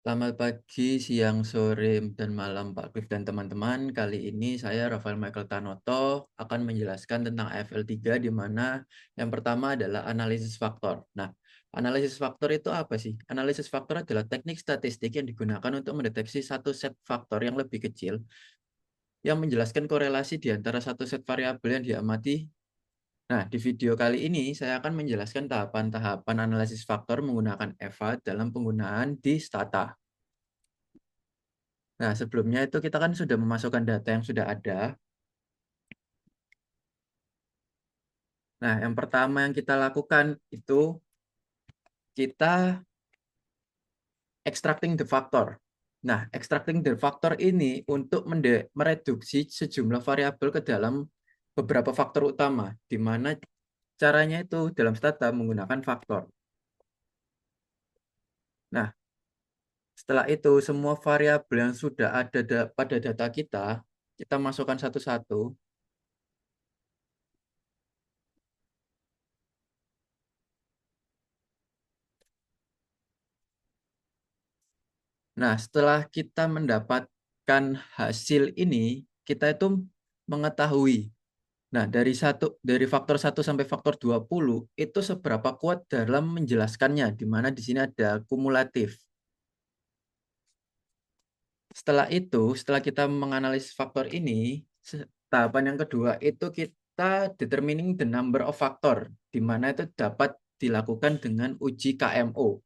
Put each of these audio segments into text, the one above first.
Selamat pagi, siang, sore, dan malam Pak Cliff dan teman-teman. Kali ini saya Rafael Michael Tanoto akan menjelaskan tentang AFL3 di mana yang pertama adalah analisis faktor. Nah, analisis faktor itu apa sih? Analisis faktor adalah teknik statistik yang digunakan untuk mendeteksi satu set faktor yang lebih kecil yang menjelaskan korelasi di antara satu set variabel yang diamati. Nah, di video kali ini saya akan menjelaskan tahapan-tahapan analisis faktor menggunakan EVA dalam penggunaan di Stata. Nah, sebelumnya itu kita kan sudah memasukkan data yang sudah ada. Nah, yang pertama yang kita lakukan itu kita extracting the factor. Nah, extracting the factor ini untuk mereduksi sejumlah variabel ke dalam beberapa faktor utama, di mana caranya itu dalam Stata menggunakan faktor. Nah, setelah itu semua variabel yang sudah ada pada data kita masukkan satu-satu. Nah, setelah kita mendapatkan hasil ini, kita itu mengetahui. Nah, dari faktor 1 sampai faktor 20 itu seberapa kuat dalam menjelaskannya, di mana di sini ada kumulatif. Setelah kita menganalisis faktor ini, tahapan yang kedua itu kita determining the number of factor, di mana itu dapat dilakukan dengan uji KMO.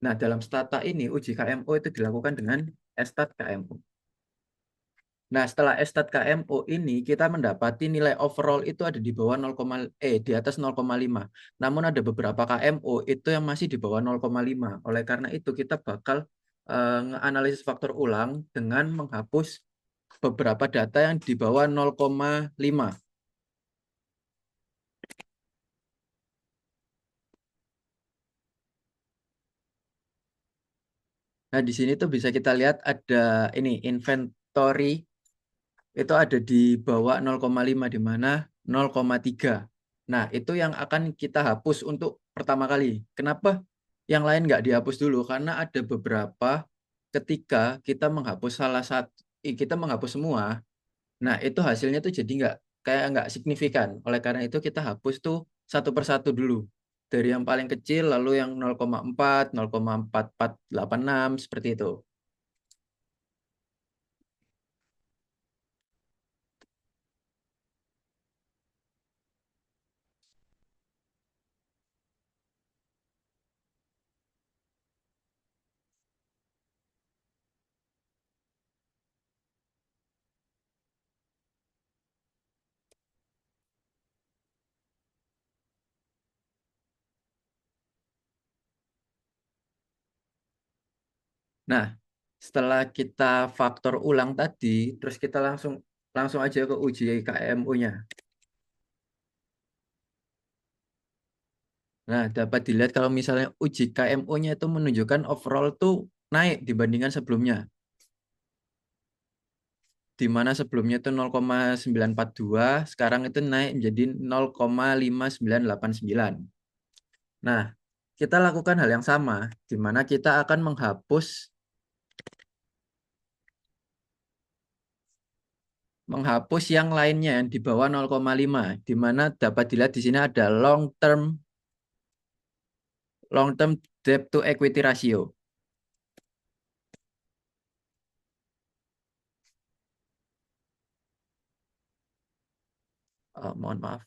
Nah, dalam Stata ini uji KMO itu dilakukan dengan Stat KMO. Nah, setelah Stat KMO ini kita mendapati nilai overall itu ada di bawah di atas 0,5. Namun ada beberapa KMO itu yang masih di bawah 0,5. Oleh karena itu kita bakal nganalisis faktor ulang dengan menghapus beberapa data yang di bawah 0,5. Nah, di sini tuh bisa kita lihat ada ini inventory itu ada di bawah 0,5 di mana 0,3. Nah, itu yang akan kita hapus untuk pertama kali. Kenapa yang lain nggak dihapus dulu? Karena ada beberapa ketika kita menghapus semua, nah itu hasilnya tuh jadi nggak signifikan. Oleh karena itu kita hapus tuh satu persatu dulu. Dari yang paling kecil lalu yang 0,4, 0,4486 seperti itu. Nah, setelah kita faktor ulang tadi, terus kita langsung langsung aja ke uji KMU-nya. Nah, dapat dilihat kalau misalnya uji KMU-nya itu menunjukkan overall tuh naik dibandingkan sebelumnya. Di mana sebelumnya itu 0,942, sekarang itu naik menjadi 0,5989. Nah, kita lakukan hal yang sama, di mana kita akan menghapus yang lainnya yang di bawah 0,5, di mana dapat dilihat di sini ada long term debt to equity ratio. Mohon maaf.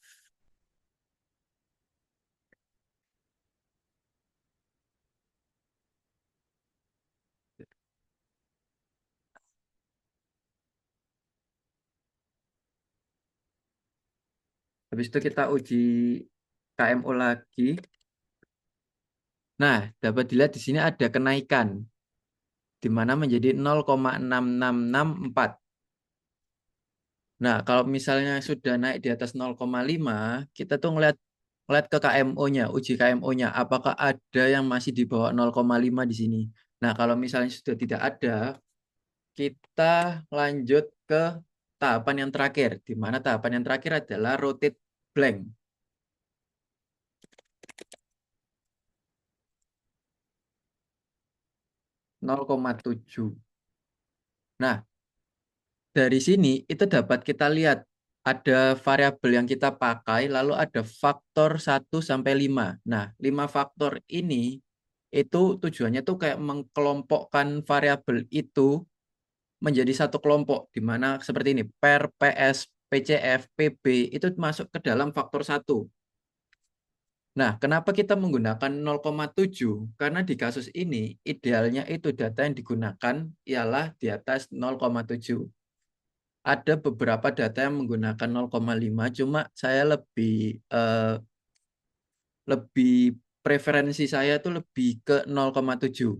Habis itu kita uji KMO lagi. Nah, dapat dilihat di sini ada kenaikan di mana menjadi 0,6664. Nah, kalau misalnya sudah naik di atas 0,5, kita tuh ngeliat ke KMO-nya, uji KMO-nya, apakah ada yang masih di bawah 0,5 di sini. Nah, kalau misalnya sudah tidak ada, kita lanjut ke tahapan yang terakhir, di mana tahapan yang terakhir adalah rotate blank. 0,7. Nah, dari sini itu dapat kita lihat ada variabel yang kita pakai, lalu ada faktor 1 sampai 5. Nah, 5 faktor ini itu tujuannya tuh kayak mengkelompokkan variabel itu menjadi satu kelompok, di mana seperti ini, per, PS, PCF, PB itu masuk ke dalam faktor 1. Nah, kenapa kita menggunakan 0,7? Karena di kasus ini, idealnya itu data yang digunakan ialah di atas 0,7. Ada beberapa data yang menggunakan 0,5, cuma saya lebih preferensi saya itu lebih ke 0,7.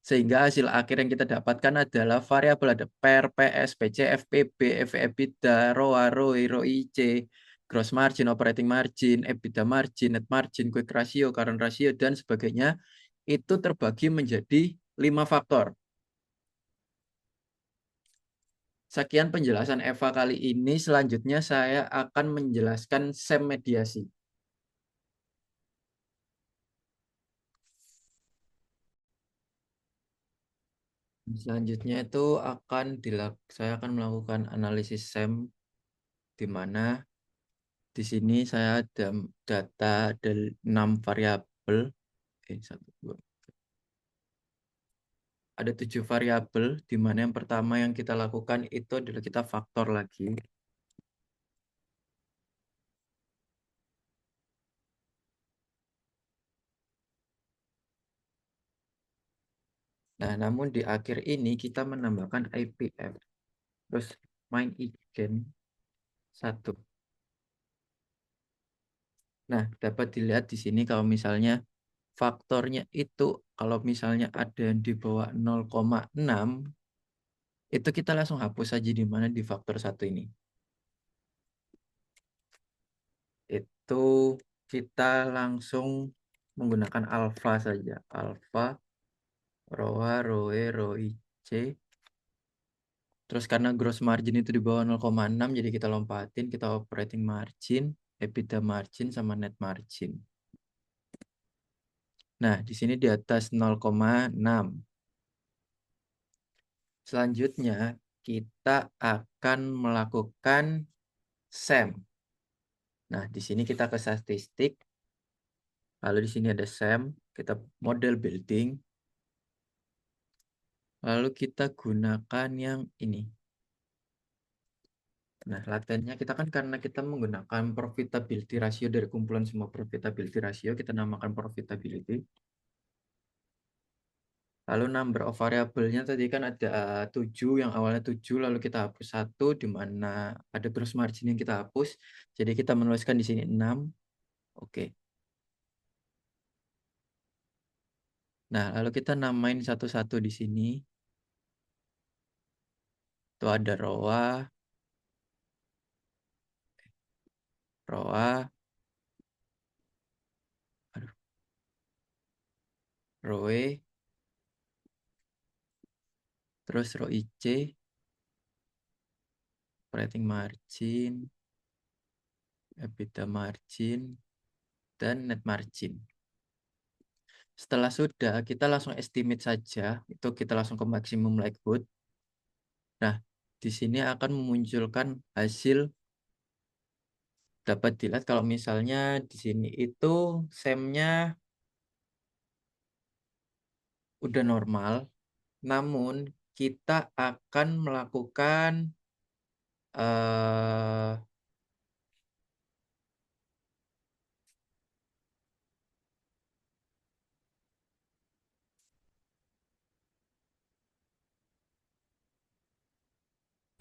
Sehingga hasil akhir yang kita dapatkan adalah variabel ada per, PS, PCF, PB, EV, EBITDA, ROA, ROE, ROIC, gross margin, operating margin, EBITDA margin, net margin, quick ratio, current ratio, dan sebagainya. Itu terbagi menjadi 5 faktor. Sekian penjelasan Eva kali ini. Selanjutnya saya akan menjelaskan SEM mediasi. Selanjutnya itu saya akan melakukan analisis SEM, di mana di sini saya ada data dari 6 variabel. Satu, dua. Ada 7 variabel, di mana yang pertama yang kita lakukan itu adalah kita faktor lagi. Nah, namun di akhir ini kita menambahkan IPF. Terus main igen 1. Nah, dapat dilihat di sini kalau misalnya faktornya itu, kalau misalnya ada yang di bawah 0,6, itu kita langsung hapus saja di mana di faktor 1 ini. Itu kita langsung menggunakan alfa saja. Alfa, ROA, ROE, ROIC. Terus karena gross margin itu di bawah 0,6, jadi kita lompatin, kita operating margin, EBITDA margin, sama net margin. Nah, di sini di atas 0,6. Selanjutnya, kita akan melakukan SEM. Nah, di sini kita ke statistik. Lalu di sini ada SEM, kita model building. Lalu kita gunakan yang ini. Nah, latennya kita kan karena kita menggunakan profitability ratio dari kumpulan semua profitability ratio, kita namakan profitability. Lalu number of variabelnya tadi kan ada 7, yang awalnya 7, lalu kita hapus 1, di mana ada gross margin yang kita hapus. Jadi kita menuliskan di sini 6. Oke. Nah, lalu kita namain satu-satu di sini. Itu ada ROA, ROA, aduh, ROE, terus ROIC, operating margin, EBITDA margin, dan net margin. Setelah sudah, kita langsung estimate saja. Itu kita langsung ke maksimum likelihood. Nah, di sini akan memunculkan hasil. Dapat dilihat kalau misalnya di sini itu SEM-nya udah normal, namun kita akan melakukan eh,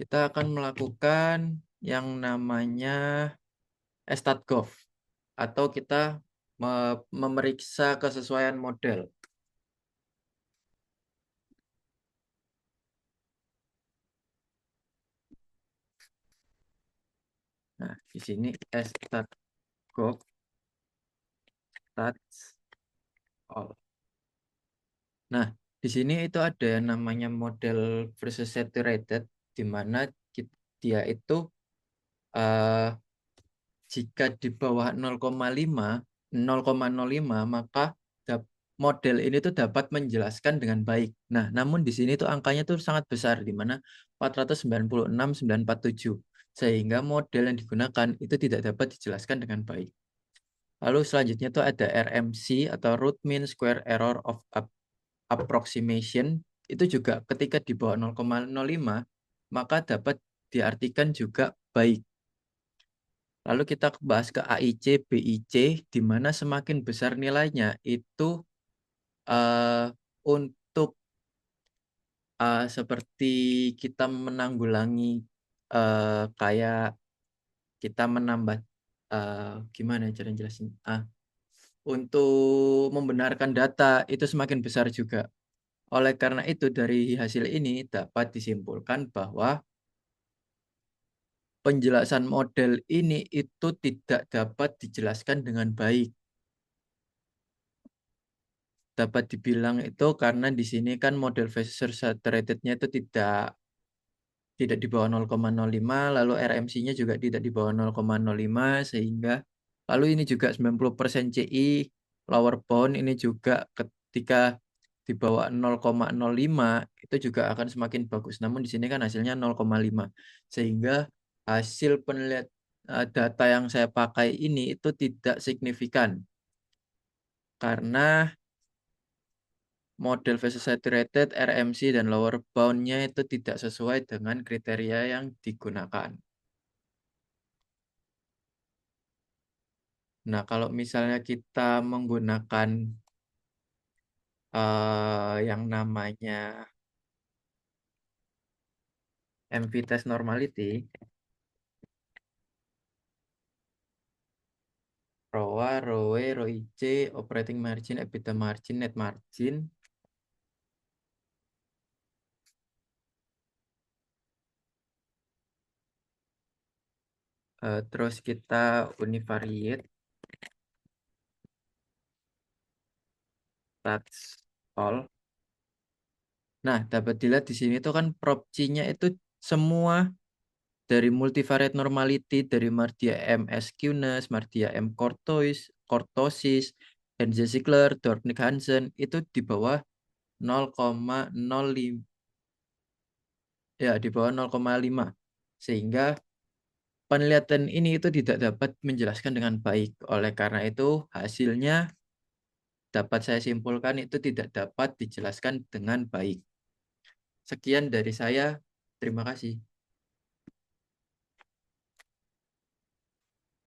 kita akan melakukan yang namanya StatGov, atau kita memeriksa kesesuaian model. Nah, di sini StatGov stats all. Nah, di sini itu ada yang namanya model versus saturated, di mana dia itu eh, jika di bawah 0,5, 0,05, maka model ini tuh dapat menjelaskan dengan baik. Nah, namun di sini tuh angkanya tuh sangat besar, di mana 496,947, sehingga model yang digunakan itu tidak dapat dijelaskan dengan baik. Lalu selanjutnya tuh ada RMC atau Root Mean Square Error of Approximation, itu juga ketika di bawah 0,05, maka dapat diartikan juga baik. Lalu kita bahas ke AIC, BIC, di mana semakin besar nilainya itu untuk seperti kita menanggulangi kayak kita menambah gimana ya cara jelasin? Untuk membenarkan data itu semakin besar juga. Oleh karena itu dari hasil ini dapat disimpulkan bahwa penjelasan model ini itu tidak dapat dijelaskan dengan baik. Dapat dibilang itu karena di sini kan model Fisher Saturated-nya itu tidak di bawah 0,05, lalu RMC-nya juga tidak di bawah 0,05, sehingga lalu ini juga 90% CI lower bound ini juga ketika di bawah 0,05 itu juga akan semakin bagus. Namun di sini kan hasilnya 0,5, sehingga hasil penelitian data yang saya pakai ini itu tidak signifikan karena model phase saturated, RMC, dan lower bound-nya itu tidak sesuai dengan kriteria yang digunakan. Nah, kalau misalnya kita menggunakan yang namanya MV test normality, ROA, ROE, ROIC, operating margin, EBITDA margin, net margin, terus kita univariate, that's all. Nah, dapat dilihat di sini tuh kan prop C-nya itu semua dari multivariate normality, dari Mardia M. Eskewness, Mardia M. Cortosis, Henze Ziegler, Dornick Hansen, itu di bawah 0,05, ya di bawah 0,5. Sehingga penelitian ini itu tidak dapat menjelaskan dengan baik. Oleh karena itu, hasilnya dapat saya simpulkan itu tidak dapat dijelaskan dengan baik. Sekian dari saya. Terima kasih.